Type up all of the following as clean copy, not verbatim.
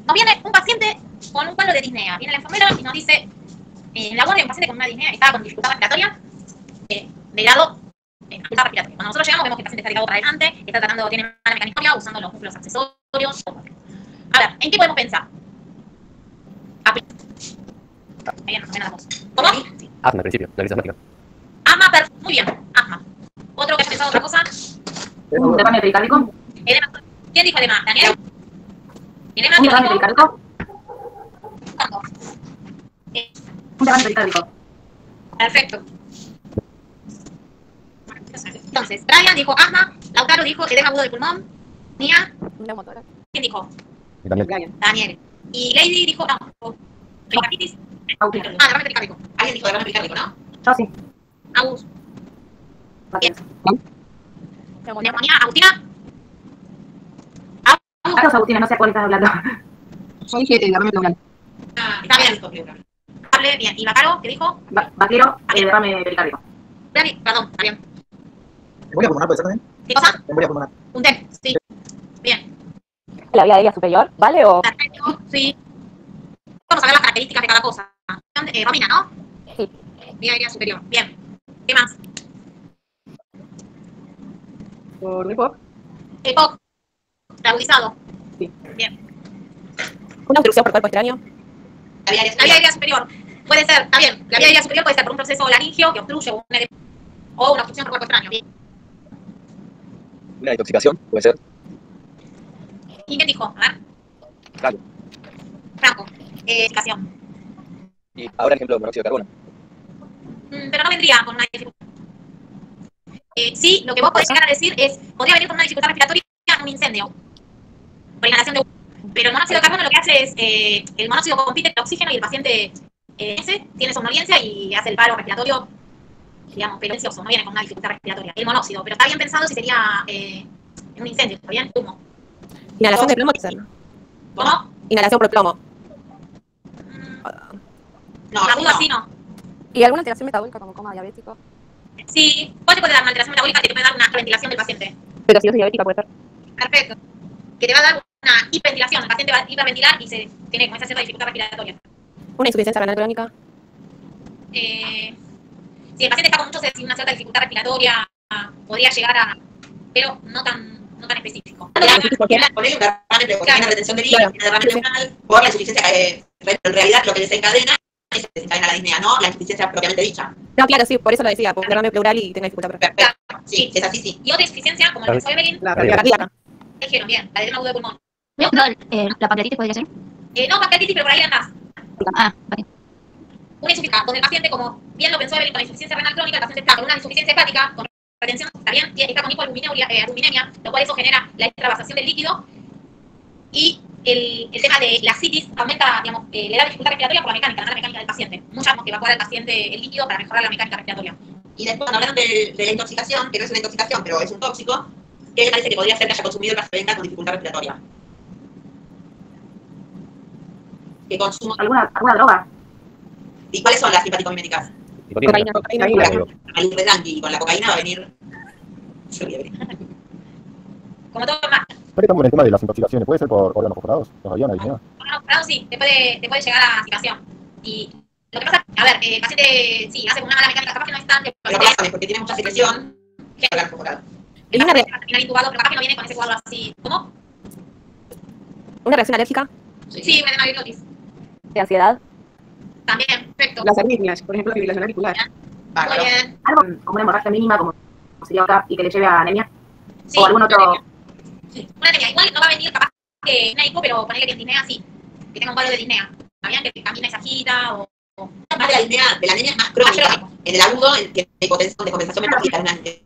Nos viene un paciente con un cuadro de disnea. Viene la enfermera y nos dice, en la guardia un paciente con una disnea que estaba con dificultad respiratoria, de grado dificultad respiratoria. Cuando nosotros llegamos vemos que el paciente está ligado para adelante, está tratando, tiene mala mecanismia, usando los músculos accesorios. A ver, ¿en qué podemos pensar? Ahí nos ven a la voz. ¿Cómo? Sí. Asma, al principio, la crisis asmática. Asma, muy bien, asma. ¿Otro que haya pensado otra cosa? ¿Un derrame pericárdico? ¿Quién dijo edema? ¿Daniel? ¿Edema? ¿Un derrame pericárdico? ¿Cuándo? Un derrame pericárdico. Perfecto. Entonces, Brian dijo asma, Lautaro dijo edema agudo del pulmón, Nia, ¿quién dijo? Daniel. Y Lady dijo, no, pericarditis. Derrame pericárdico. Alguien dijo derrame pericárdico, ¿no? Yo sí. Agus. Bien. Neumonía, Agustina. Carlos Agustina, no sé a cuál estás hablando. Yo dije derrame pleural. Está bien, dijo pleural. Hable bien. ¿Y Bacaro qué dijo? Vaquero, derrame pericárdico. Perdón, está bien. ¿Embolia pulmonar puede ser también? ¿Qué cosa? Embolia pulmonar. Un TEP, sí. Bien. ¿La vía aérea superior, vale? O... Perfecto, sí. Vamos a ver las características de cada cosa. Romina, ¿no? Sí. Vía aérea superior. Bien. ¿Qué más? Por EPOC. EPOC. Agudizado. Sí. Bien. ¿Una obstrucción por cuerpo extraño? La vía aérea superior. Puede ser, está bien. La vía aérea superior puede ser por un proceso laringio que obstruye o una obstrucción por cuerpo extraño. Bien. Una intoxicación, puede ser. ¿Y quién dijo? A ver. Claro. Franco. Explicación. Y ahora, ejemplo, monóxido de carbono. Pero no vendría con una dificultad. Sí, lo que vos podés llegar a decir es, podría venir con una dificultad respiratoria en un incendio. Por inhalación de humo. Pero el monóxido de carbono lo que hace es, el monóxido compite el oxígeno y el paciente tiene somnolencia y hace el paro respiratorio, digamos, pero silencioso, no viene con una dificultad respiratoria. El monóxido, pero está bien pensado si sería en un incendio, ¿está bien? Humo. Inhalación de plomo, ¿qué es? ¿Cómo? Inhalación por plomo. No, agudo así no. ¿Y alguna alteración metabólica como coma diabético? Sí, vos te puede dar una alteración metabólica que te puede dar una ventilación del paciente. Pero si yo soy diabética puede ser. Perfecto. Que te va a dar una hiperventilación, el paciente va a hiperventilar y se tiene como esa cierta dificultad respiratoria. ¿Una insuficiencia renal crónica? Si el paciente está con una cierta dificultad respiratoria, podría llegar a, pero no tan específico. Ponerle un derrame pleural, una retención de líquido, un derrame pleural, por la insuficiencia, en realidad lo que desencadena es que desencadena la disnea, ¿no? La insuficiencia propiamente dicha. No, claro, sí, por eso lo decía, por derrame pleural y tenga dificultad respiratoria. Sí, es así, sí. Y otra insuficiencia, como la que pensó Evelyn, La cardíaca. dijeron bien, la de edema agudo de pulmón. No, la pancreatitis podría ser. No, pancreatitis, pero por ahí andás. Vale. Una insuficiencia, donde el paciente, como bien lo pensó Evelyn, con la insuficiencia renal crónica, el paciente está con una insuficiencia hepática, con retención, está bien, está con hipoalbuminemia, lo cual eso genera la extravasación del líquido. Y el tema de la citis aumenta, digamos, le da dificultad respiratoria por la mecánica del paciente. Muchas que evacuar al paciente el líquido para mejorar la mecánica respiratoria. Y después, cuando hablaron de la intoxicación, que no es una intoxicación, pero es un tóxico, ¿qué le parece que podría ser que haya consumido el paciente con dificultad respiratoria? ¿Qué consumo? ¿Alguna droga? ¿Y cuáles son las simpaticomiméticas? Cocaína. Al redangui, y con la cocaína va a venir... Como todo más. Pero estamos en el tema de las intoxicaciones, ¿puede ser por órganos perforados? ¿Los aviones? ¿No? Claro, sí, te puede llegar a situación. Y lo que pasa, a ver, el paciente, sí, hace una mala mecánica, capaz que no es tan... Pero pasa, porque tiene mucha secreción, que órgano perforado. El paciente va a terminar intubado, pero capaz que no viene con ese cuadro así. ¿Cómo? ¿Una reacción alérgica? Sí, una adenovirus. ¿De ansiedad? También, perfecto. Las arritmias, por ejemplo, fibrilación auricular. Muy bien. Algo como una hemorragia mínima, como sería acá, y que le lleve a anemia. Sí, o algún otro... Sí, una anemia. Igual no va a venir capaz que médico, pero ponerle que en disnea sí. Que tenga un cuadro de disnea. ¿Sabían? Que camina y se agita o... Más de la anemia es más crónica. En el agudo, el que hay potencia de compensación metabólica en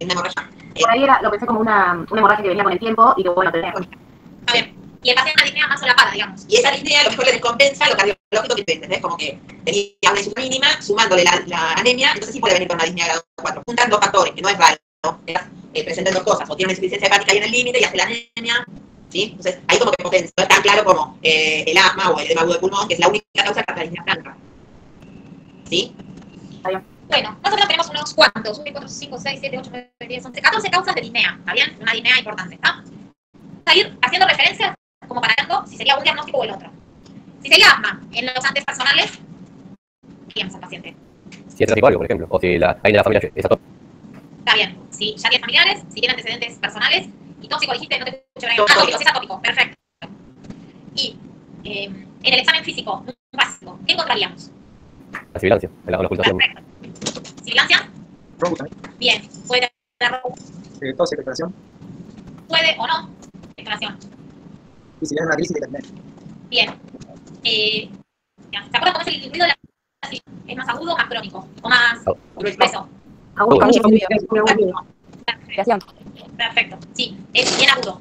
una hemorragia. Por ahí lo pensé como una hemorragia que venía con el tiempo y que, bueno, tenía... Está bien. Y el paciente una disnea más solapada, digamos. Y esa disnea a lo mejor le descompensa lo cardiológico que tiene, ¿entendés? Como que tenía una insuficiencia mínima, sumándole la anemia, entonces sí puede venir con una disnea grado 4. Juntan dos factores, que no es raro, ¿no? Presentan dos cosas, o tiene una insuficiencia hepática ahí en el límite y hace la anemia, ¿sí? Entonces ahí como que potencia, no es tan claro como el asma o el edema agudo de pulmón, que es la única causa de la disnea franca. ¿Sí? Está bien. Bueno, nosotros tenemos unos cuantos, 1, 4, 5, 6, 7, 8, 9, 10, 11, 14 causas de disnea, ¿está bien? Una disnea importante, ¿está? Vamos a ir haciendo referencias como para algo, si sería un diagnóstico o el otro. Si sería asma en los antepersonales, ¿qué al paciente? Si es tráfico algo, por ejemplo, o si alguien de la familia es atópico. Está bien. Si ya tiene familiares, si tiene antecedentes personales, y tóxico dijiste, no te escucho bien. Ah, tóxico, si es atópico, perfecto. Y en el examen físico, un básico, ¿qué encontraríamos? La sibilancia, la ocultación. Perfecto. ¿Sibilancia? Roncus también. Bien. ¿Puede tener Tos y respiración. puede o no? Exploración. Y si es una crisis de internet. Bien. ¿Se acuerdan cómo es el ruido de la ¿es más agudo o más crónico? ¿O más grueso? Agudo. Perfecto. Respiración. Perfecto. Sí, es bien agudo.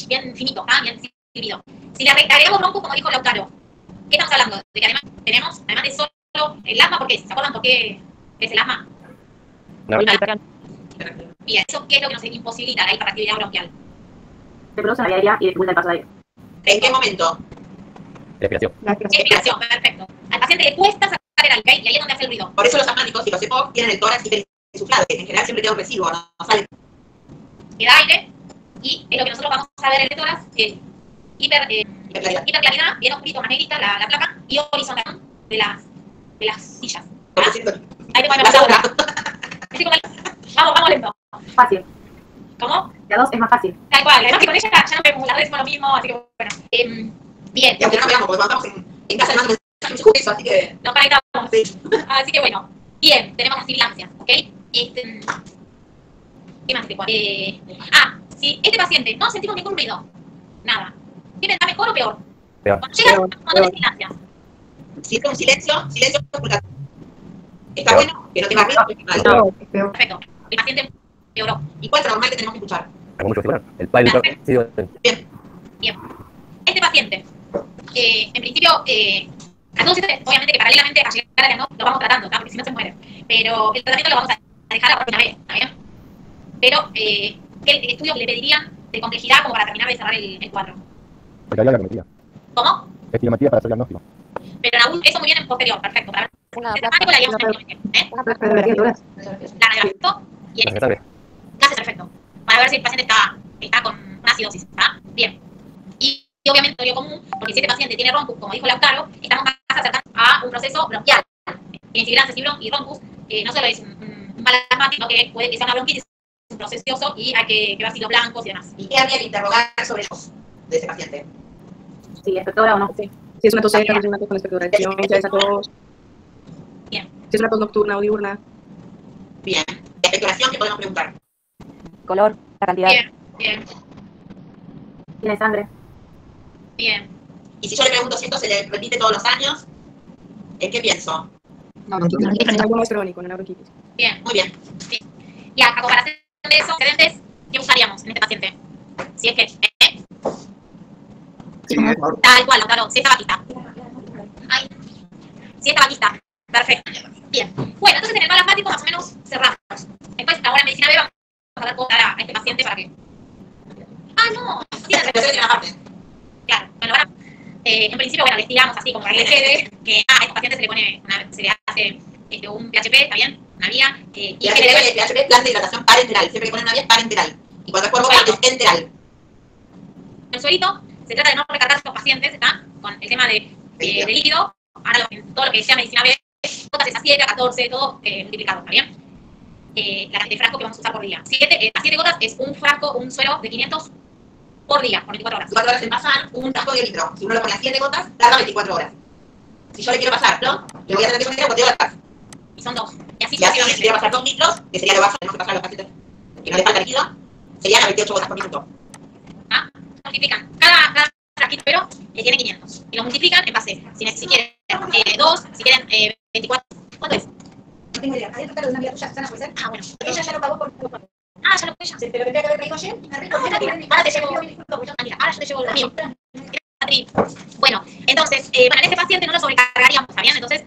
Bien finito, bien silbido. Si le agregamos roncus, como dijo Lautaro, ¿qué estamos hablando? De que además tenemos, además de solo el asma, ¿por qué? ¿Se acuerdan por qué es el asma? No. Bien, ¿eso qué es lo que nos imposibilita la hiperactividad bronquial? Se produce la vía aérea y dificulta el paso de aire. ¿En qué momento? Respiración. Respiración, perfecto. Al paciente le cuesta sacar el aire, ¿ok? Y ahí es donde hace el ruido. Por eso los asmáticos y los EPOC tienen el tórax hiperinsuflado, que en general siempre queda un residuo, no sale. Queda aire, y es lo que nosotros vamos a ver en el tórax, es hiperclaridad, bien oscurito, más negrita la placa, y horizontal de las sillas. Por decirlo. Ahí te pueden pasar ahora. Vamos lento. Fácil. ¿Cómo? La 2 es más fácil. Tal cual, además que con ella ya no vemos, la red decimos lo mismo, así que bueno. Bien, Y aunque no veamos, porque cuando estamos en casa de mensajes eso, así que. nos conectamos. Sí. Así que bueno, bien, tenemos las sibilancias, ¿ok? ¿Qué más te puedo? Si este paciente no sentimos ningún ruido, nada, ¿qué vendrá mejor o peor? Peor. Cuando llega un montón de sibilancias, Si es un silencio ocultativo. Está bueno que no tenga ruido, pero es malo. No, perfecto, el paciente peoró. ¿Y cuál es lo normal que tenemos que escuchar? Algo mucho particular. El padre sí, Bien. Este paciente, en principio, a todos estos, obviamente que paralelamente a llegar a diagnóstico lo vamos tratando, ¿tá? Porque si no se muere. Pero el tratamiento lo vamos a dejar a la próxima vez, ¿está bien? Pero, ¿qué estudios le pedirían de complejidad como para terminar de cerrar el cuadro? Porque había grametría. ¿Cómo? Estilometría para hacer diagnóstico. Pero en eso muy bien en posterior, perfecto. Para ver Una el temático la haríamos en el ¿eh? pero de alturas. La radiografía y en clase perfecto. Para ver si el paciente está con una acidosis, ¿está? Bien. Y obviamente teoría común, porque si este paciente tiene roncus, como dijo Lautaro, estamos más acercados a un proceso bronquial. Tiene sibilancias y roncus, no solo es un mal asmático, sino que puede que sea una bronquitis, un procesioso y hay que ver silos blancos y demás. ¿Y qué habría que interrogar sobre ellos de ese paciente? Si expectora o no. Si es una tos seca, si es una tos con expectoración, si es tos. Bien. Si es una tos nocturna o diurna. Bien. ¿De expectoración qué podemos preguntar? Color, la cantidad. Bien. Tiene sangre. Bien. Y si yo le pregunto si esto se le repite todos los años, ¿en qué pienso? No, bronquitis. Algo más crónico, no una bronquitis. Bien. Muy bien. Y a comparación de esos antecedentes, ¿qué buscaríamos en este paciente? Si es que, Sí, es Mauro. tal cual, Lautaro, si es tabaquista. Ay, si es tabaquista. Perfecto. Bien. Bueno, entonces en el mal asmático más o menos cerramos. Después, ahora en medicina B vamos a ver cómo dar a este paciente para que. No, tiene Respiración en una parte. claro. Bueno, ahora, en principio, bueno, le estiramos así como para que le quede, que a este paciente se le hace un PHP, ¿está bien? Una vía, y PHP, plan de hidratación parenteral. Siempre que ponen una vía es parenteral. Y cuando es por boca es enteral. el suelito, se trata de no recargar a estos pacientes, ¿está? Con el tema de líquido, ahora todo lo que sea medicina B, gotas es a 7, a 14, todo multiplicado, ¿está bien? La cantidad de frasco que vamos a usar por día. A 7 gotas es un frasco, un suero de 500 por día, por 24 horas. 24 horas en pasar un frasco de litro. Si uno lo pone a 7 gotas, tarda 24 horas. Si yo le quiero pasar, ¿no? Le voy a tener que poner un boteo de gas. Y son 2. Y así Y así le quiero pasar 2 litros, que sería lo básico, tenemos que pasar a los pacientes que no le falta líquido, serían a 28 gotas por minuto. Multiplican cada frasquito, pero tiene 500. Y lo multiplican en base, si quieren 2, si quieren 24. ¿Cuánto es? No tengo idea. ¿Hay otra de una amiga tuya, Susana, puede ser? Bueno. Ella ya lo pagó por. Ya lo ella. Sí, pero tendría que haber traído ayer. Ahora te llevo. Ahora yo te llevo el mío. Bueno, entonces, en este paciente no lo sobrecargaríamos, ¿está bien? Entonces,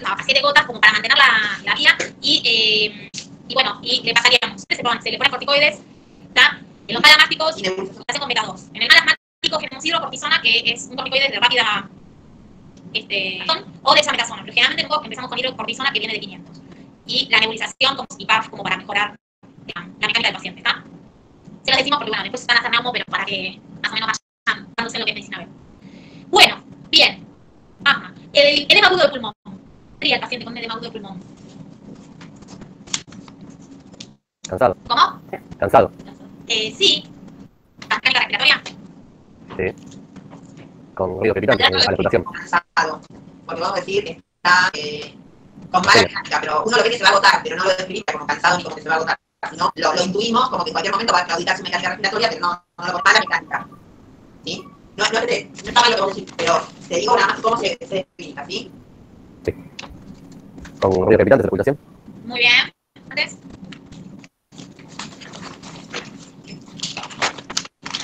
a 7 gotas como para mantener la vía y bueno, y le pasaríamos. Se le ponen corticoides, ¿está? En los mal asmáticos, lo hacen con beta 2. En el mal asmático, genocidio cortisona, que es un corticoide de rápida o de desametasona. Pero generalmente empezamos con hidrocortisona, que viene de 500. Y la nebulización como CPAP, como para mejorar la mecánica del paciente, ¿está? Se lo decimos porque, bueno, después están a hacer naumo, pero para que más o menos vayan dándose lo que es medicina B. Bueno, bien. Ajá. El edema agudo del pulmón. ¿Qué haría el paciente con edema agudo del pulmón? Cansado. ¿Cómo? Cansado. Sí. Taquicardia respiratoria. Sí. Con ruido crepitante a la explotación. Cansado. Porque vamos a decir que está con mala dinámica, pero uno lo ve que se va a agotar, pero no lo describe como cansado ni como que se va a agotar. Sino lo intuimos como que en cualquier momento va a claudicar su mecánica respiratoria, pero no con mala mecánica. ¿Sí? No está mal lo que vos decís, pero te digo nada más cómo se explica, ¿sí? Sí. Con ruido crepitante a la explotación. Muy bien. ¿Antes?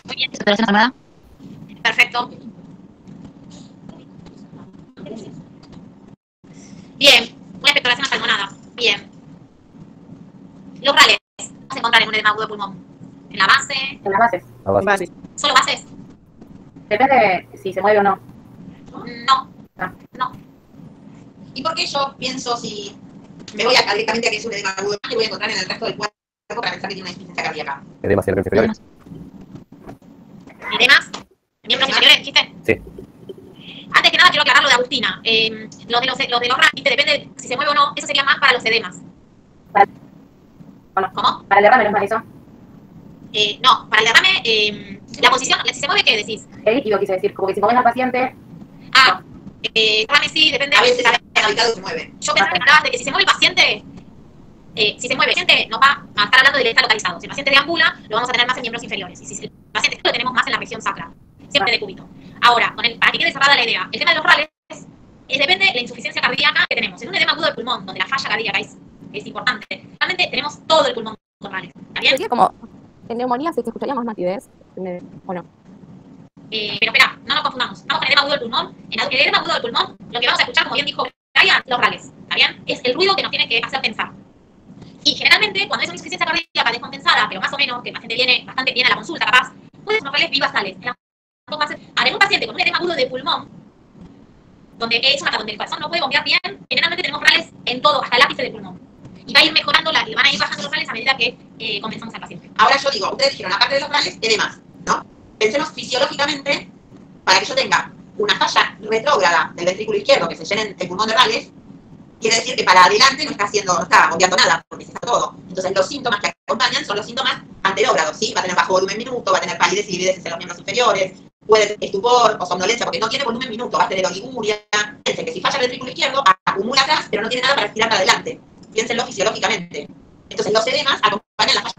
Muy bien. Saturación armada. Perfecto. Bien. Una expectoración asalmonada. Bien. Los rales. Vamos a encontrar en un edema agudo de pulmón. En la base. En las bases. A base. Base. ¿Solo bases? Depende si se mueve o no. No. Ah. No. ¿Y por qué yo pienso si me voy acá directamente a que es un edema agudo y voy a encontrar en el resto del cuerpo para pensar que tiene una insuficiencia cardíaca? Edemas y arterias inferiores. ¿Edemas? ¿Miembros inferiores, dijiste? Sí. Antes que nada quiero aclarar lo de Agustina. Lo de los rales, depende si se mueve o no. Eso sería más para los edemas. Bueno, ¿Cómo? para el derrame no es más eso. No, para el derrame, la posición, si se mueve, ¿qué decís? El líquido quise decir, como que si mueves al paciente, Ah, derrame sí, depende. A veces el habitado se mueve. Yo pensaba que hablabas de que si se mueve el paciente, si se mueve el paciente, nos va a estar hablando de estar localizado. Si el paciente deambula, lo vamos a tener más en miembros inferiores. Y si el paciente lo tenemos más en la región sacra, siempre de cúbito. Ahora, para que quede cerrada la idea, el tema de los rales depende de la insuficiencia cardíaca que tenemos. En un edema agudo del pulmón, donde la falla cardíaca es importante, realmente tenemos todo el pulmón con rales. ¿Está bien? Sería como, en neumonía se escucharía más matidez, ¿o no? Pero espera, no nos confundamos. Estamos con el edema agudo del pulmón. En el edema agudo del pulmón, lo que vamos a escuchar, como bien dijo Brian, los rales. ¿Está bien? Es el ruido que nos tiene que hacer pensar. Y generalmente, cuando es una insuficiencia cardíaca descompensada, pero más o menos, que el paciente viene bastante bien a la consulta, capaz, puede ser unos rales bivasales. Ahora, en un paciente con un edema agudo de pulmón, donde es una donde el corazón no puede bombear bien, generalmente tenemos rales en todo, hasta el ápice del pulmón. Y va a ir mejorando, y van a ir bajando los rales a medida que compensamos al paciente. Ahora yo digo, ustedes dijeron, aparte de los rales, edemas, ¿no? Pensemos fisiológicamente, para que yo tenga una falla retrógrada del ventrículo izquierdo que se llene el pulmón de rales, quiere decir que para adelante no está bombeando nada, porque se está todo. Entonces los síntomas que acompañan son los síntomas anterógrados, ¿sí? Va a tener bajo volumen minuto, va a tener palidez y lividez en los miembros inferiores, puede tener estupor o somnolencia porque no tiene volumen minuto, va a tener oliguria. Piensen que si falla el ventrículo izquierdo, acumula atrás, pero no tiene nada para respirar para adelante. Piénsenlo fisiológicamente. Entonces los edemas acompañan la falla.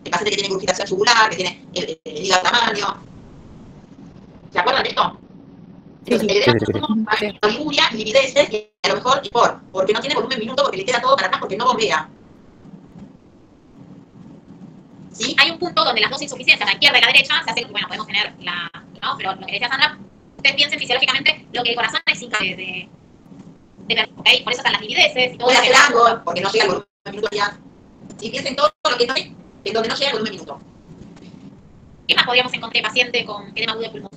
El paciente que tiene gurgitación yugular, que tiene el hígado tamaño. ¿Se acuerdan de esto? Entonces, el edema Sí. oliguria, livideces, y a lo mejor porque no tiene volumen minuto, porque le queda todo para atrás, porque no bombea. ¿Sí? Hay un punto donde las dos insuficiencias, la izquierda y la derecha, se hacen, bueno, podemos tener ¿no? Pero lo que decía Sandra, ustedes piensen fisiológicamente lo que el corazón es incapaz de ¿ok? Por eso están las livideces y todo Puede lo hacer que algo, porque no llega al volumen minuto ya. Y piensen todo lo que no es, en donde no llega al volumen minuto. ¿Qué más podríamos encontrar paciente con edema agudo de pulmón?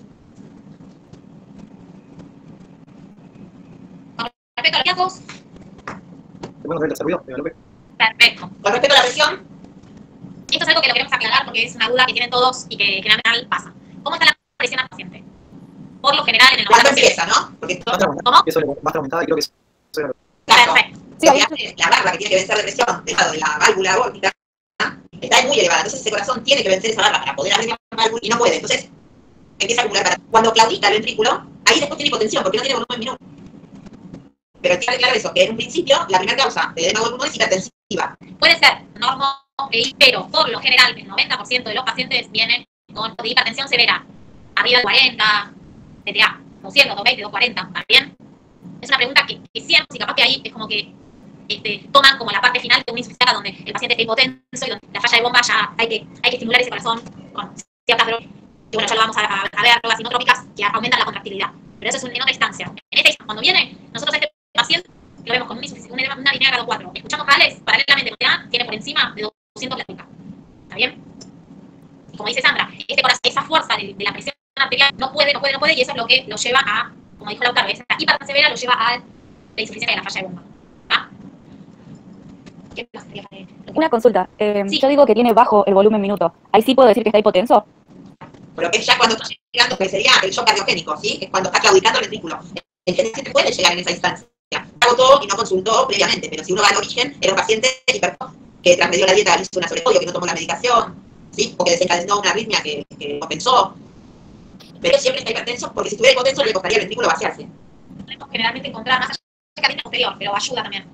Con respecto a los riesgos, Bueno, ver el desarrollo, López. perfecto. Con respecto a la presión, Esto es algo que lo queremos aclarar porque es una duda que tienen todos y que generalmente pasa. ¿Cómo está la presión al paciente? Por lo general, en el ¿cuándo 90%. empieza, no? Porque todo ¿Cómo? Eso le va a estar aumentada y creo que eso es claro, Perfecto. Sí, lo que hace la barra que tiene que vencer de presión del lado de la válvula aórtica está muy elevada. Entonces ese corazón tiene que vencer esa barra para poder abrir la válvula y no puede. Entonces empieza a acumular. Cuando claudica el ventrículo, ahí después tiene hipotensión porque no tiene volumen minuto. Pero tiene que claro eso, que en un principio la primera causa de edema agudo del pulmón es hipertensiva. Puede ser normo, pero por lo general el 90% de los pacientes vienen con hipertensión severa, arriba de 40, TTA, 200, 220, 240, ¿está bien? Es una pregunta que siempre, y capaz que ahí es como que toman como la parte final de una insuficiencia donde el paciente está hipotenso y donde la falla de bomba ya hay que estimular ese corazón con ciertas drogas, que bueno, ya lo vamos a ver, drogas sinotrópicas que aumentan la contractilidad. Pero eso es en otra instancia. En esta instancia, cuando viene, nosotros a este paciente lo vemos con una línea grado 4. Escuchamos rales, paralelamente con TDA, tiene por encima de 200 la. ¿Está bien? Y como dice Sandra, esa fuerza de la presión arterial no puede, y eso es lo que lo lleva a, como dijo Lautaro, esa hipertensión severa lo lleva a la insuficiencia de la falla de bomba. ¿Ah? ¿Qué más quería saber? Una consulta. Sí. Yo digo que tiene bajo el volumen minuto. ¿Ahí sí puedo decir que está hipotenso? Pero que es ya cuando está llegando, que sería el shock cardiogénico, ¿sí? Es cuando está claudicando el ventrículo. El paciente puede llegar en esa instancia. Agotó y no consultó previamente, pero si uno va al origen, era un paciente hipertenso que transgredió la dieta, hizo una sobrepodio, que no tomó la medicación, ¿sí? O que desencadenó una arritmia que compensó. Pero siempre está hipertenso, porque si estuviera hipotenso le costaría el ventrículo vaciarse. Podemos generalmente encontrar más allá de cadena posterior, pero ayuda también.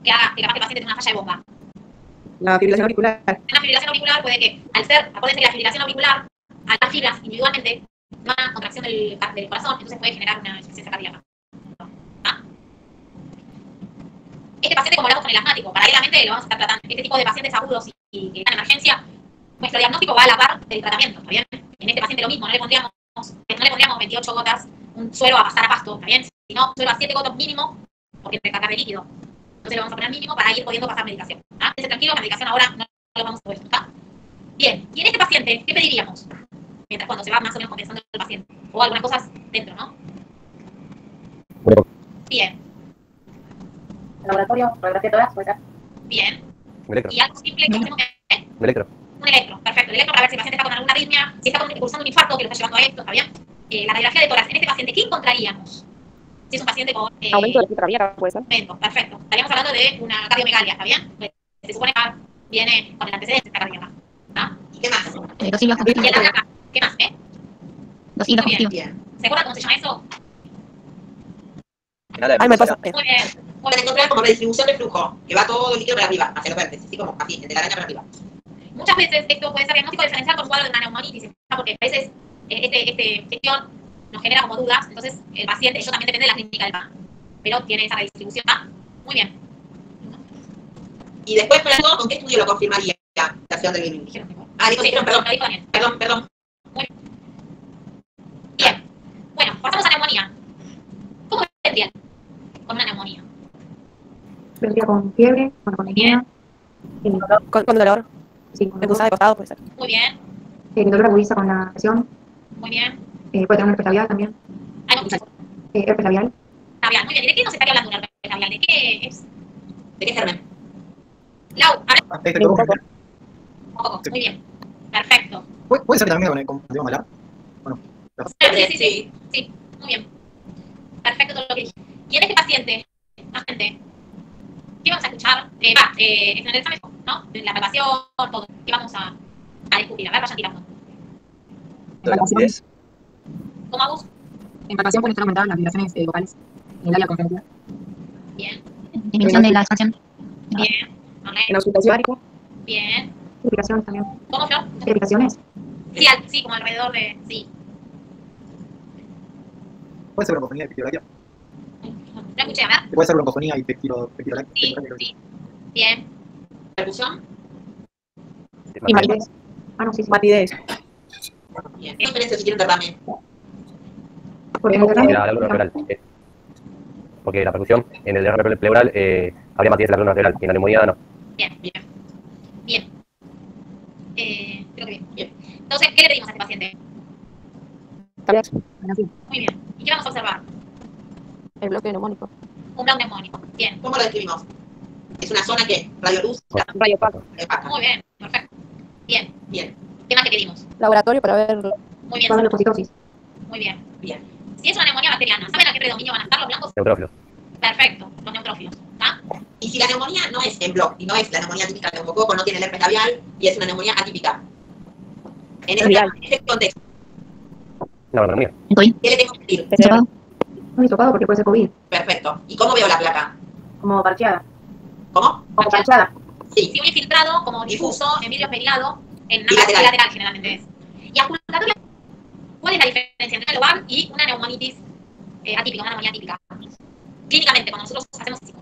Que haga que capaz que el paciente tenga una falla de bomba. La fibrilación auricular. En la fibrilación auricular puede que, al ser, acuérdense que la fibrilación auricular, al dar fibras individualmente, no hay contracción del corazón, entonces puede generar una insuficiencia cardíaca. ¿Ah? Este paciente, como hablamos con el asmático, paralelamente lo vamos a estar tratando. Este tipo de pacientes agudos y que están en emergencia, nuestro diagnóstico va a la par del tratamiento, ¿está bien? En este paciente lo mismo, no le pondríamos 28 gotas, un suero a pasar a pasto, ¿está bien? Sino suero a 7 gotas mínimo, porque hay que sacar de líquido. Entonces lo vamos a poner mínimo para ir pudiendo pasar medicación. ¿Ah? Esté tranquilo, la medicación ahora no lo vamos a poder, ¿está? Bien, y en este paciente, ¿qué pediríamos? Mientras cuando se va más o menos compensando el paciente. O algunas cosas dentro, ¿no? Bien, Laboratorio, radiografía de tórax, puede ser. bien. Un electro. Y algo simple que hacemos que Un electro. un electro, perfecto. El electro para ver si el paciente está con alguna arritmia, si está cursando un infarto que lo está llevando a esto, ¿está bien? La radiografía de tórax, en este paciente, ¿qué encontraríamos? Si es un paciente con Aumento de la cardíaca, puede ser. aumento, perfecto. Estaríamos hablando de una cardiomegalia, ¿está bien? Pues, se supone que viene con el antecedente de esta cardíaca. ¿Está? ¿Y qué más? 2 hilos Y en positivos. la placa, ¿qué más? 2 hilos Muy bien. positivos. Bien. ¿Se acuerdan cómo se llama eso? Nada de Ay, me pasa. Muy bien. Pueden encontrar como redistribución de flujo, que va todo el líquido para arriba, hacia los vértices, así como así, de la araña para arriba. Muchas veces esto puede ser diagnóstico diferencial con un cuadro de una neumonitis, porque a veces este gestión nos genera como dudas, entonces el paciente, ello también depende de la clínica del PAN, pero tiene esa redistribución. ¿Ah? Muy bien. Y después, para todo, ¿con qué estudio lo confirmaría la acción del virus? Ah, dijeron, perdón, Lo dijo Daniel. perdón. Bien. Bueno, pasamos a neumonía. ¿Cómo vendrían con una neumonía? Vendría con fiebre, con anemia, dolor, Con dolor. sí, con Expulsada de costado, puede ser. Muy bien, dolor agudiza con la presión, muy bien. puede tener un herpes labial también, Hay muchas cosas. herpes labial, Labial, muy bien. ¿Y de qué nos estaría hablando un herpes labial? ¿De qué es? ¿De qué germen? Lau, a ver, Ah, este todo con- un poco. Muy bien. Perfecto. Puede ser también con el digo malar. Sí. Muy bien. Perfecto todo lo que dije. Y en este paciente, ¿qué vamos a escuchar? En el examen, ¿no? La palpación, todo. ¿Qué vamos a discutir? A ver, vayan tirando. ¿Cómo Agus? En palpación pueden estar aumentadas las vibraciones vocales en el área congenital. Bien, Disminución de la expansión. bien. En Amén. auscultación árico, Bien. irritaciones también, ¿Cómo, Flor? irritaciones, Sí, sí, como alrededor de... Sí. Puede ser broncofonía y pectiroláctea. No escuché, a ver. Puede ser broncofonía y pectiroláctea. Sí. Bien. ¿Percusión? y matidez. Ah, no, sí, matidez. Bien. ¿Qué diferencia si quieren tratame? porque no Era la alveolar pleural. Porque la percusión en el derrame pleural habría matidez de la alveolar pleural. Y en la neumonía no. Bien. Creo que bien. Entonces, ¿qué le pedimos a este paciente? Tal vez Muy bien. ¿Y qué vamos a observar? el bloque neumónico. Un bloque neumónico. Bien. ¿Cómo lo describimos? ¿Es una zona que radioluz? Rayo Paco. Muy bien. Perfecto. Bien. Bien. ¿Qué más le pedimos? Laboratorio para ver. Muy bien. toda la leucocitosis. Muy bien. Bien. Si es una neumonía bacteriana, ¿saben a qué predominio van a estar los blancos? Neutrófilos. Perfecto. Los neutrófilos. ¿Está? Y si la neumonía no es en bloc, y no es la neumonía típica de neumococo, no tiene el herpes labial, y es una neumonía atípica. En este contexto, No, neumonía. El COVID. ¿qué le tengo que decir? Cerrado. Muy tocado porque puede ser COVID, Perfecto. ¿Y cómo veo la placa? como parcheada, ¿Cómo? como parchada. Sí. Si un infiltrado, como difuso, en vidrio esmerilado, en Bilateral. lateral generalmente es. Y auscultatoria, ¿cuál es la diferencia entre un lobar y una neumonitis atípica, una neumonía atípica? Clínicamente, cuando nosotros hacemos físico.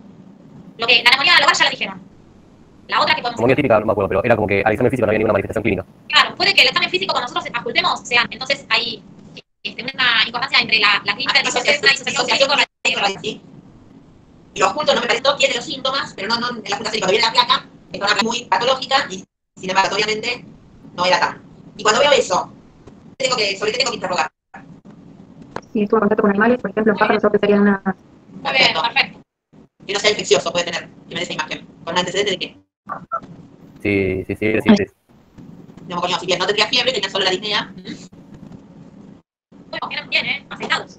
La neumonía lobar ya la dijeron. La otra que podemos... Neumonía típica no me acuerdo, pero era como que al examen físico no había ninguna manifestación clínica. Claro, puede que el examen físico cuando nosotros auscultemos sea, entonces hay una inconstancia entre la clínica del paciente, una disociación con la Sí. Y lo oculto no me parece, tiene los síntomas, pero no en la ocultación. Cuando viene la placa, es una placa muy patológica y sin embargo, obviamente, no era tan. Y cuando veo eso, ¿sobre qué tengo que interrogar? Si estuvo en contacto con animales, por ejemplo, en pájaros, que serían una... Muy bien, perfecto. Que no sea infeccioso, puede tener, que me dé esa imagen. ¿Con antecedente de qué? Sí. Neumoconiosis. Bien, no tendría fiebre, tenía solo la disnea. aceitados.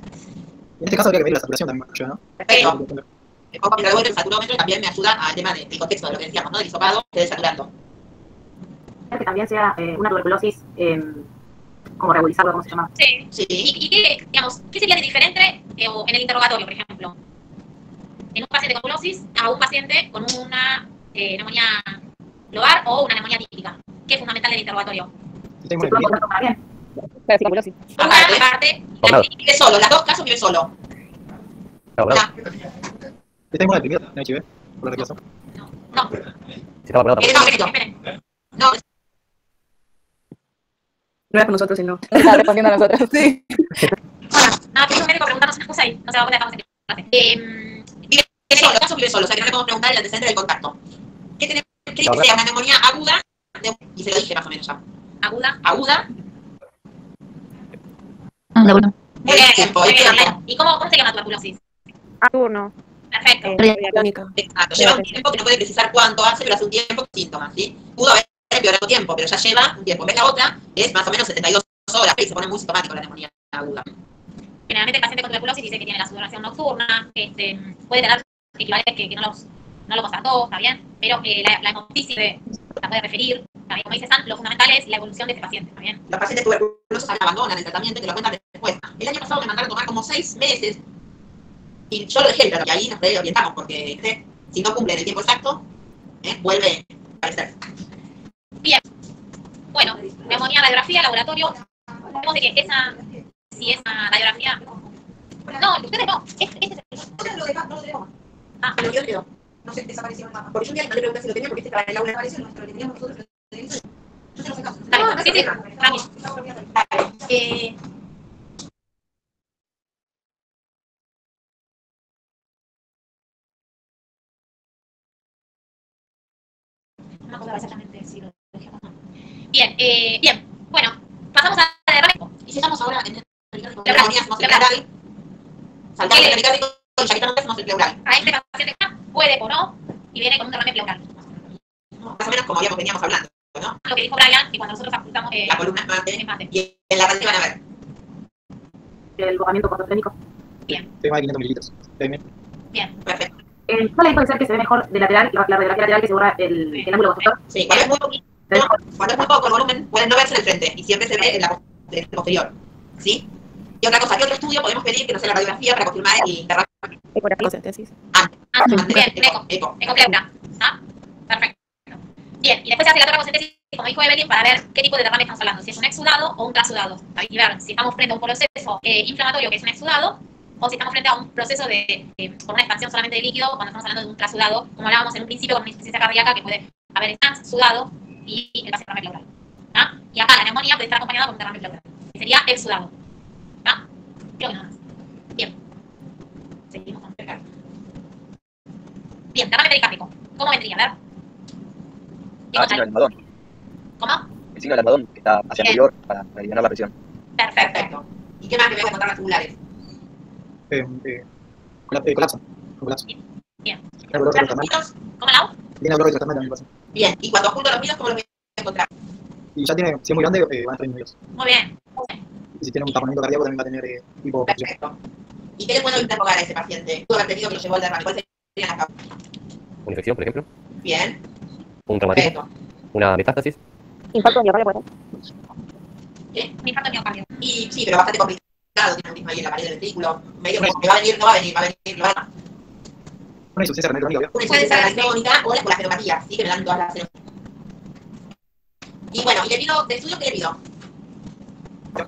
En este caso habría que medir la saturación también, yo, ¿no? Perfecto. El poco que el saturómetro también me ayuda al tema del contexto de lo que decíamos, ¿no? Del hisopado, de desaturando. Que también sea una tuberculosis, como regularizarlo, ¿cómo se llama? Sí. Sí. ¿Y qué, digamos, qué sería de diferente o en el interrogatorio, por ejemplo? En un paciente con tuberculosis a un paciente con una neumonía lobar o una neumonía típica. ¿Qué es fundamental del interrogatorio? Sistema Si tú de lo para bien. Pero sí, tuberculosis. Aparte, vive solo, las dos casos vive solo. No, perdón. Está inmunodeprimido, no HIV, por la respiración. No, Si estaba perdón, esperen. No, No es por nosotros, sino. Está respondiendo a nosotros. Sí. Hola, nada, que es un médico preguntarnos una cosa y no se va a poder dejar más vive solo, el caso vive solo, o sea que no le podemos preguntar el antecedente del contacto. ¿Qué tenemos? ¿Qué que sea una neumonía aguda? Y se lo dije más o menos ya. aguda. Aguda, Ah, de bueno. Muy bien, tiempo, muy el bien, tiempo. Arlen. ¿Y cómo se llama tuberculosis? A turno. Perfecto. Crónica. Exacto, lleva un tiempo que no puede precisar cuánto hace, pero hace un tiempo síntomas, ¿sí? Pudo haber empeorado tiempo, pero ya lleva un tiempo. En vez la otra, es más o menos 72 horas y se pone muy sintomático la neumonía aguda. Generalmente el paciente con tuberculosis dice que tiene la sudoración nocturna, puede tener equivalentes que no lo constató, está bien, pero la hemoptisis la puede referir, también, como dice San, lo fundamental es la evolución de este paciente, ¿está bien? Los pacientes tuberculosos abandonan el tratamiento y te lo cuentan después. El año pasado me mandaron tomar como 6 meses y yo lo dejé, pero que ahí nos reorientamos porque si no cumplen el tiempo exacto, vuelve a aparecer. Bien. Bueno, neumonía, radiografía, laboratorio. Vemos de que si esa radiografía... No, ustedes no. Este es el... No lo dejamos. Ah, Pero yo quedó. No sé, desapareció el mapa. Porque yo un día no le pregunté si lo tenía porque estaba en el aula apareció, nuestro que teníamos nosotros en la televisión. Yo se lo sacamos. dale, sí, tranquilo. No me acordaba exactamente si lo dejé o no. Bien, bien. Bueno, pasamos a la derrame. Y llegamos ahora en el neumonía, hacemos el pleural. Saltamos el pericárdico y ya que estamos hacemos el pleural. A este paciente puede o no, y viene con un derrame pleural. Más o menos como veníamos hablando, ¿no? Lo que dijo Brian, que cuando nosotros ajustamos La columna es mate. es mate. Y en la radio van a ver. El bojamiento postopénico. Tema de 500 mililitros. Bien. Perfecto. ¿Cuál puede ser que se ve mejor de lateral, la radiografía lateral que se borra el ángulo conductor? Sí, cuando es muy poquito, cuando es muy poco el volumen, puede no verse en el frente y siempre se ve en el posterior. ¿Sí? Y otra cosa, ¿qué otro estudio podemos pedir que no sea la radiografía para confirmar el derrame? Ecografía. Antes, Eco pleura. ¿Ah? Perfecto. Bien, y después se hace la toracocentesis, como dijo Evelyn, para ver qué tipo de derrame estamos hablando, si es un exudado o un trasudado. Y ver si estamos frente a un proceso inflamatorio que es un exudado, o si estamos frente a un proceso con una expansión solamente de líquido, cuando estamos hablando de un trasudado, como hablábamos en un principio con una insuficiencia cardíaca, que puede haber sudado y el paciente derrame pleural. ¿Ah? Y acá la neumonía puede estar acompañada por un derrame pleural, que sería exudado. ¿Ah? Creo que nada más. Bien. Seguimos con el bien, derrame pericárdico. ¿Cómo vendría? A ver. El signo del almohadón. ¿Cómo? El signo del almohadón que está hacia anterior para aliviar la presión. Perfecto. ¿Y qué más que me voy a encontrar las tubulares? Colapso. Colapso. Bien. Tiene dolor de tratamiento. ¿Cómo la? Tiene dolor de tratamiento también pasa. Bien, y cuando junto los míos, ¿cómo los voy a encontrar? Y ya tiene, si es muy grande, van a estar individuos. Muy bien. Y si tiene un taponamiento cardíaco, también va a tener tipo. Perfecto. ¿Y qué le puedo interrogar a ese paciente? Pudo haber tenido que lo llevó al derrame. ¿Cuál sería la causa? una infección, por ejemplo, Bien. un traumatismo, Perfecto. una metástasis. Infarto de miocardio, por ¿Qué? Un infarto de miocardio. Y sí, pero bastante complicado. Tiene un mismo ahí en la pared del ventrículo. Medio que va a venir, no va a venir, va a venir, lo va a... Una insuficiencia renal crónica, Una insuficiencia renal crónica o las genopatías, sí, que me dan todas las y bueno, y le pido, de estudio, ¿qué le pido?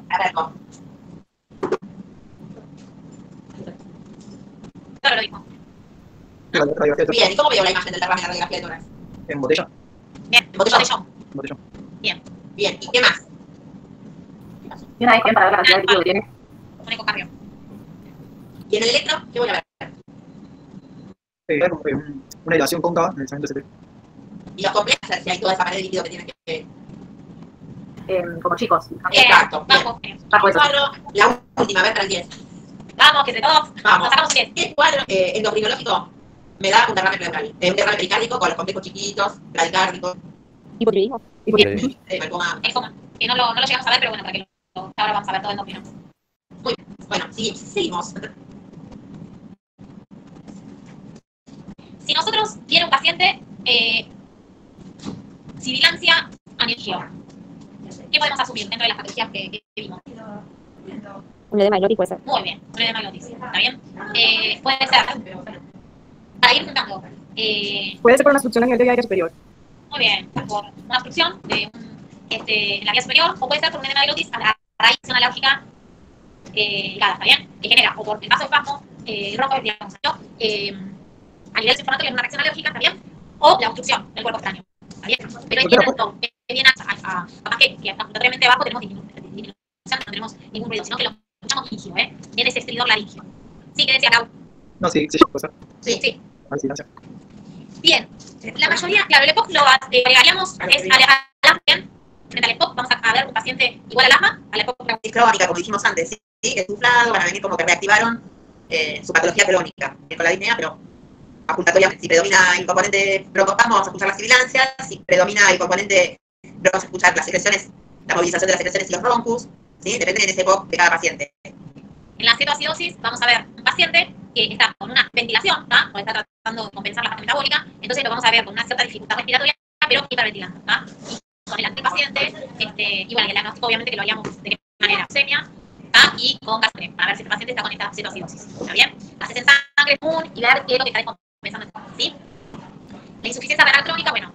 A ver, ¿cómo? Claro, lo dijo. Bien, ¿y cómo veo la imagen del derrame de la radiografía de tórax? En botella. Bien, Botellón. Botellón. Bien, Bien, ¿y qué más? Y una vez que para ver la cantidad de líquido que tiene. un ecocardio. Y en el electro, ¿qué voy a ver? Una hilación cóncava en el cemento ST. Y los complejos, si hay toda esa pared de líquido que tiene que... Como chicos. Exacto, bien. Vamos, Bajo eso. Cuadro, la última, a ver, para el 10. vamos, que entre todos. Vamos. Nos sacamos 10. ¿Qué cuadro endocrinológico me da un derrame pleural? Un derrame pericárdico con los complejos chiquitos, bradicárdicos, Hipotiroidismo. malcoma. Es como que no lo llegamos a ver, pero bueno, para que ahora vamos a ver todo endocrino. Muy bien. Bueno, seguimos. Si nosotros tiene un paciente sibilancia angiogía, ¿qué podemos asumir dentro de las patologías que vimos? Un edema glotis puede ser. Muy bien, un edema glotis, ¿está bien? Puede ser, para ir juntando, Puede ser por una obstrucción a nivel de vía superior. muy bien, por una obstrucción de en la vía superior, o puede ser por un edema de glotis a la raíz de una alérgica ligada, ¿está bien? Que genera, o por el caso de espasmo, ronco, digamos, ¿no? A nivel inflamatorio en una reacción alérgica, ¿está bien? O la obstrucción del cuerpo extraño, ¿está bien? Pero es bien capaz que ambulatoriamente abajo tenemos disminución, no tenemos ningún ruido, sino que lo escuchamos líquido, viene ese estridor laringio. Sí, que decía Clau. No, sí, puede ser. Sí. A ver si gracias. Bien, la mayoría, claro, el EPOC lo agregaríamos, es al asma, bien. Frente al EPOC vamos a ver un paciente igual al asma, al EPOC Crónica, como dijimos antes, ¿sí? Que es inflado, van a venir como que reactivaron su patología crónica con la disnea, pero facultatoriamente. Si predomina el componente broncoespasmo, vamos a escuchar las sibilancias. Si predomina el componente, vamos a escuchar las secreciones, la movilización de las secreciones y los roncus, ¿sí? Depende de ese EPOC de cada paciente. En la cetoacidosis vamos a ver un paciente que está con una ventilación, ¿tá? O está tratando de compensar la fase metabólica, entonces lo vamos a ver con una cierta dificultad respiratoria, pero hiperventilando, ¿tá? Y con el antepaciente, y bueno, el diagnóstico obviamente que lo haríamos de qué manera, semia, ¿tá? Y con gastre, para ver si este paciente está con esta cetoacidosis, ¿está bien? Haces en sangre común y ver qué es lo que está compensando, ¿sí? La insuficiencia renal crónica, bueno,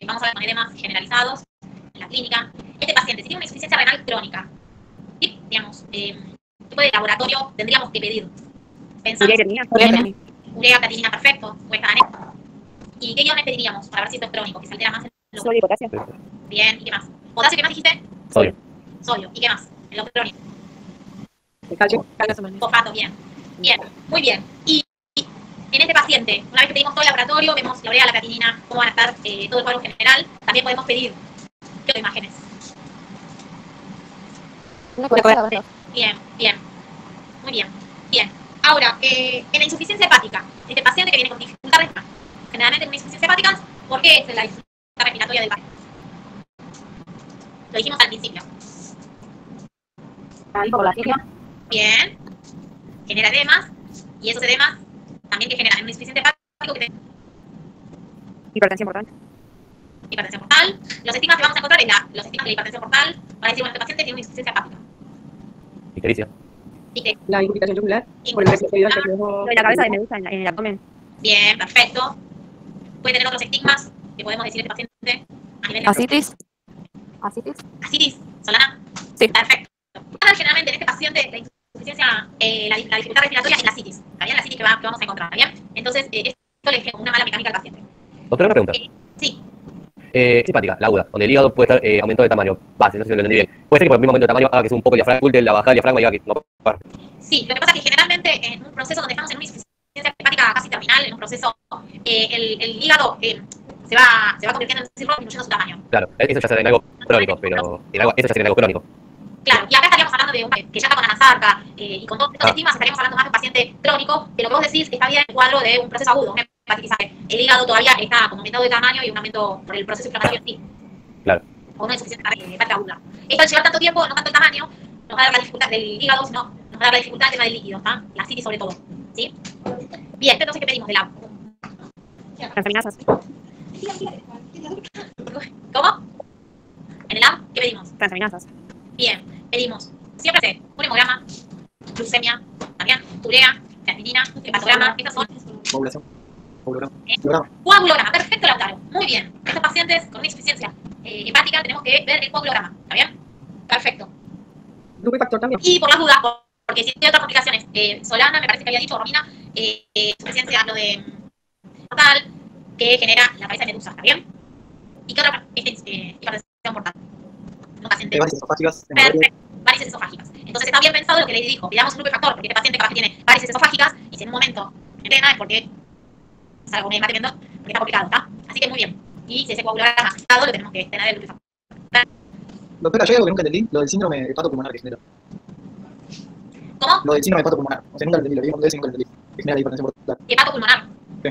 vamos a ver con edemas generalizados en la clínica. Este paciente, si tiene una insuficiencia renal crónica, ¿sí? Digamos, ¿qué tipo de laboratorio tendríamos que pedir? Pensamos. Urea, creatinina, perfecto. ¿Y qué iones pediríamos para ver si esto es crónico? Que se altera más en Sodio y potasio. Bien, ¿y qué más? ¿Potasio qué más dijiste? Sodio. Sodio. ¿Y qué más? En lo crónico. El calcio, calcio, Fosfato, bien. Bien, muy bien. Y en este paciente, una vez que pedimos todo el laboratorio, vemos la urea, la creatinina, cómo van a estar todo el cuadro general, también podemos pedir ¿qué otras imágenes? Una ecografía. Bien. Muy bien. Bien. Ahora, en la insuficiencia hepática, este paciente que viene con dificultad respiratoria, generalmente con insuficiencia hepática, ¿por qué es la dificultad respiratoria del paciente? Lo dijimos al principio. La hipoglaciemia. Bien. Genera edemas, y esos edemas también que generan una insuficiencia hepática que Hipertensión portal. hipertensión portal. Los estigmas que vamos a encontrar en los estigmas de la hipertensión portal van a decir, bueno, este paciente tiene una insuficiencia hepática. Ictericia. La incubicación yugular, por el reflejo del reflejo. La cabeza de medusa en el abdomen. Bien, perfecto. Puede tener otros estigmas que podemos decir este paciente a nivel de Asitis. asitis, Solana. Sí. Perfecto. Ahora, generalmente en este paciente la insuficiencia, la dificultad respiratoria es la asitis. ¿Está bien? La asitis que vamos a encontrar. ¿Está bien? Entonces, esto le genera una mala mecánica al paciente. Doctora, una pregunta. Sí. Es hepática, la aguda, donde el hígado puede estar aumentado de tamaño. Base, no sé si lo entendí bien. Puede ser que por el mismo aumento de tamaño haga que sea un poco el diafragma, oculte la bajada del diafragma y haga que no parte. Sí, lo que pasa es que generalmente en un proceso donde estamos en una insuficiencia hepática casi terminal, en un proceso, el hígado se va convirtiendo en cirro, disminuyendo su tamaño. Claro, eso ya sería en algo crónico, pero eso ya sería en algo crónico. Claro, y acá estaríamos hablando de un que ya está con anasarca y con todos estos estigmas estaríamos hablando más de un paciente crónico, que lo que vos decís está bien en el cuadro de un proceso agudo, una hepatitis A. El hígado todavía está como aumentado de tamaño y un aumento por el proceso inflamatorio en sí. Claro. O una insuficiencia hepática aguda. Esto al llevar tanto tiempo, no tanto el tamaño, nos va a dar la dificultad del hígado, sino nos va a dar la dificultad del tema del líquido, ¿está? La asitis sobre todo. ¿Sí? Bien, entonces, ¿qué pedimos del agua? Transaminasas. ¿Cómo? ¿En el lab? ¿Qué pedimos? Transaminasas. Bien, pedimos siempre un hemograma, glucemia, también urea, creatinina, hepatograma, estas son Población. coagulograma. Perfecto, Lautaro. Muy bien. Estos pacientes con una insuficiencia hepática tenemos que ver el coagulograma. ¿Está bien? Perfecto. Grupo y factor también. Y por las dudas, porque si hay otras complicaciones, Solana, me parece que había dicho, Romina, insuficiencia, lo de portal, que genera la cabeza de medusa. ¿Está bien? ¿Y qué otra? Hipertensión portal. Un paciente. Varices esofágicas. Perfecto. Varices esofágicas. Entonces está bien pensado lo que le dijo. Pidamos un grupo de factor, porque este paciente capaz que tiene varices esofágicas, y si en un momento entrena es porque es algo muy porque está complicado, ¿está? Así que muy bien. Y si ese coagulograma ajustado, lo tenemos que tener el grupo de factor. Doctora, yo algo que nunca entendí, lo del síndrome hepatopulmonar que genera. ¿Cómo? Lo del síndrome hepatopulmonar. O sea, nunca lo entendí, lo vi un vez y nunca lo entendí. Que genera la hipertensión portal. Hepatopulmonar. Sí.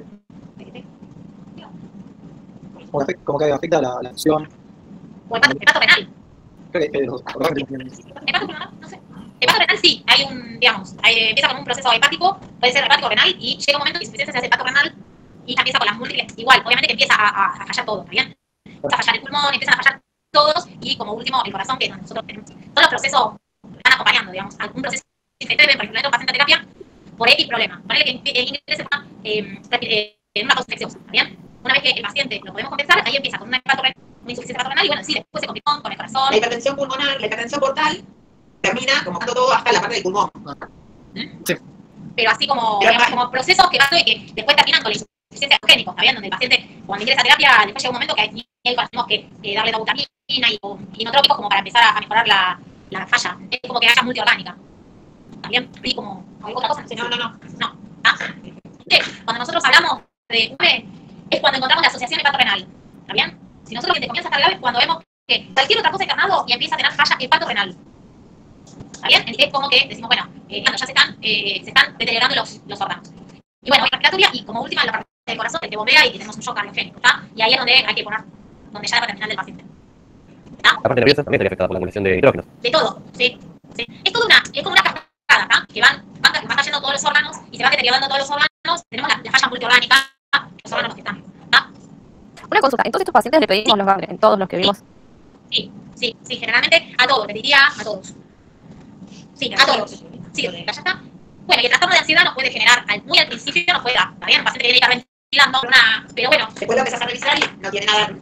Como que afecta la función. O hepatorenal. Creo que los dos. Hepatopulmonar, no sé. Hepatorenal sí, hay un, digamos, empieza con un proceso hepático, puede ser hepático renal, y llega un momento que insuficiencia se hace hepato renal y empieza con las múltiples, igual, obviamente que empieza a fallar todo, ¿está bien? Empieza a fallar el pulmón, empiezan a fallar todos, y como último el corazón, que nosotros tenemos, todos los procesos van acompañando, digamos, algún proceso infectante, por ejemplo, un paciente de terapia, por X problema. Ponele que ingrese en una causa infecciosa, ¿está bien? Una vez que el paciente lo podemos compensar, ahí empieza con una insuficiencia hepatorenal y bueno, sí, después se complica con el corazón. La hipertensión pulmonar, la hipertensión portal, termina como todo hasta la parte del pulmón. Sí. Pero así como, digamos, como procesos que van y que después terminan con la insuficiencia eugénica, ¿está bien? Donde el paciente, cuando ingresa a terapia, después llega un momento que ahí tenemos que darle dobutamina y inotrópicos como para empezar a mejorar la falla. Es como que haya multiorgánica. ¿Está bien? Y como otra cosa, no. ¿Ah? Cuando nosotros hablamos de V, es cuando encontramos la asociación hepatorrenal. ¿Está bien? Si nosotros que comienza a estar grave es cuando vemos que cualquier otra cosa internado y empieza a tener falla hepatorrenal. ¿Está bien? Es como que decimos, bueno, cuando ya se están deteriorando los órganos. Y bueno, respiratoria, y como última la parte del corazón, que bombea y que tenemos un shock cardiogénico, ¿está? Y ahí es donde hay que poner, donde ya la parte terminal del paciente. ¿Está? La parte nerviosa también estaría afectada por la acumulación de nitrógenos. De todo, sí. Es como una cascada, ¿está? Que van cayendo todos los órganos y se van deteriorando todos los órganos. Tenemos la falla multiorgánica, los órganos que están, ¿está? Una consulta, entonces estos pacientes le pedimos los Wagner, en todos los que vimos. Sí, generalmente a todos, les diría a todos. Sí, a todos. Sí, ya está. Bueno, y el trastorno de ansiedad nos puede generar, muy al principio nos puede dar, ¿está bien? Un paciente que viene hiperventilando, pero bueno. Después lo empezás a revisar y no tiene nada,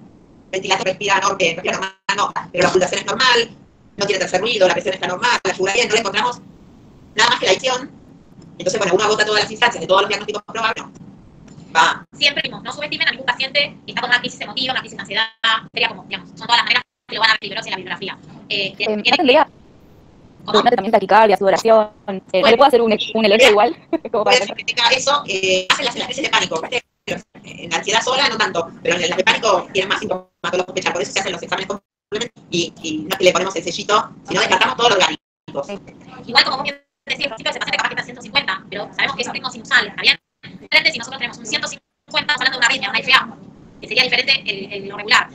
ventilación, respira normal, no, pero la ocultación es normal, no tiene tercer ruido, la presión está normal, la figura bien, no le encontramos nada más que la adicción. Entonces, bueno, uno agota todas las instancias de todos los diagnósticos probables, va. Siempre no subestimen a ningún paciente que está con una crisis emotiva, una crisis de ansiedad, sería como, digamos, son todas las maneras que lo van a ver libros en la bibliografía. Una también taquicardia, sudoración, ¿no le puedo hacer un LR igual? Puede ser que tenga eso, hacen las crisis de pánico, ¿viste? En la ansiedad sola no tanto, pero en las de pánico tienen más sintomatología sospechar, por eso se hacen los exámenes complementarios y no es que le ponemos el sellito, sino descartamos todos los orgánicos. Igual como vos bien decís, al principio ese paciente capaz que está en 150, pero sabemos que es un ritmo sinusal, ¿está bien? Diferente si nosotros tenemos un 150, estamos hablando de una arritmia, una FA, que sería diferente lo regular.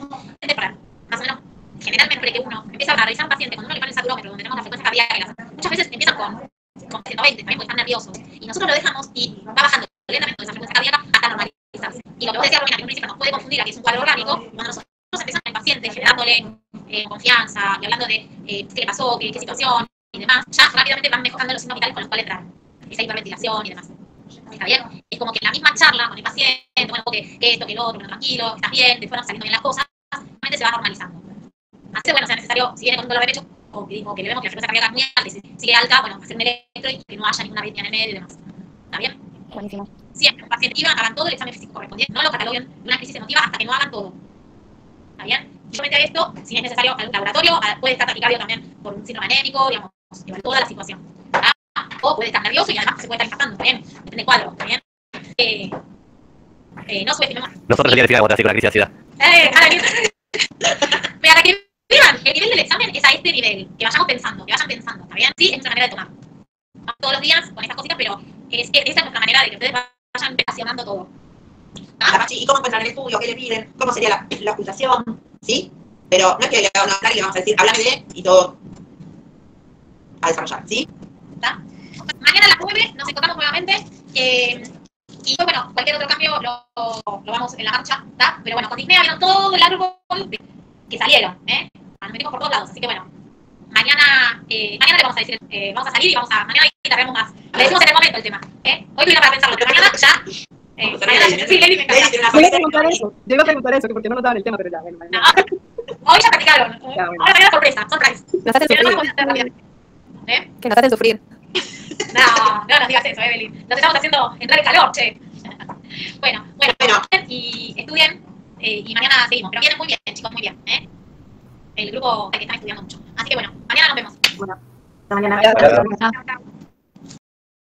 Para más o menos generar mejor que uno empieza a revisar un paciente cuando uno le pone el saturómetro, donde tenemos la frecuencia cardíaca, muchas veces empiezan con 120, también porque están nerviosos, y nosotros lo dejamos y va bajando lentamente esa frecuencia cardíaca hasta normalizarse. Y lo que vos decías, Romina, que en un principio nos puede confundir a que es un cuadro orgánico, cuando nosotros empezamos con el paciente generándole confianza y hablando de qué le pasó, qué situación y demás, ya rápidamente van mejorando los signos vitales con los cuales entrar, esa hiperventilación y demás. ¿Está bien? Es como que en la misma charla con el paciente, bueno, que esto, que lo otro, bueno, tranquilo, estás bien, te fueron saliendo bien las cosas, realmente se va normalizando. Así bueno, sea necesario, si viene con un dolor de pecho, o que le vemos que la frecuencia cardíaca es muy alta, y sigue alta, bueno, hacer un electro y que no haya ninguna arritmia en el medio y demás. ¿Está bien? Buenísimo. Siempre, un paciente hagan todo el examen físico correspondiente, no lo cataloguen de una crisis emotiva hasta que no hagan todo. ¿Está bien? Y yo meto esto, si es necesario, algún laboratorio, puede estar taquicardio también por un síndrome anémico, digamos, evaluar toda la situación. ¿Está? O puede estar nervioso y además se puede estar impactando, ¿está bien? Depende del cuadro, ¿está bien? No subestimemos. Nosotros sería decir con una crisis de ansiedad. Para que vean, el nivel del examen es a este nivel, que vayan pensando, ¿está bien? Sí, es nuestra manera de tomar. Vamos todos los días con estas cositas, pero esa es nuestra manera de que ustedes vayan relacionando todo. ¿Y cómo encuentran el estudio? ¿Qué le piden? ¿Cómo sería la ocultación? ¿Sí? Pero no es que le hagan una y le vamos a decir, háblame de y todo a desarrollar, ¿sí? ¿Está? Mañana a las 9 nos encontramos nuevamente. Y pues bueno, cualquier otro cambio lo vamos en la marcha, ¿está? Pero bueno, con Disney vieron todo el árbol que salieron, nos metimos por todos lados, así que bueno, mañana le vamos a decir, vamos a salir y mañana guitarreamos más. Le decimos en el momento el tema, Hoy tuvieron para pensarlo, pero mañana ya, mañana, sí, Leli me encanta. Voy a preguntar eso, yo iba a preguntar eso, porque no notaban el tema, pero ya, bueno, no, hoy ya practicaron, ya, bueno. Ahora mañana sorpresa, son tres. Nos hacen sufrir. Que nos hacen sufrir. No nos digas eso, Evelyn. Nos estamos haciendo entrar en calor, che. Bueno, y estudien y mañana seguimos. Pero vienen muy bien, chicos, muy bien. El grupo que están estudiando mucho. Así que bueno, mañana nos vemos. Bueno, hasta mañana. Chao. Chao, chao.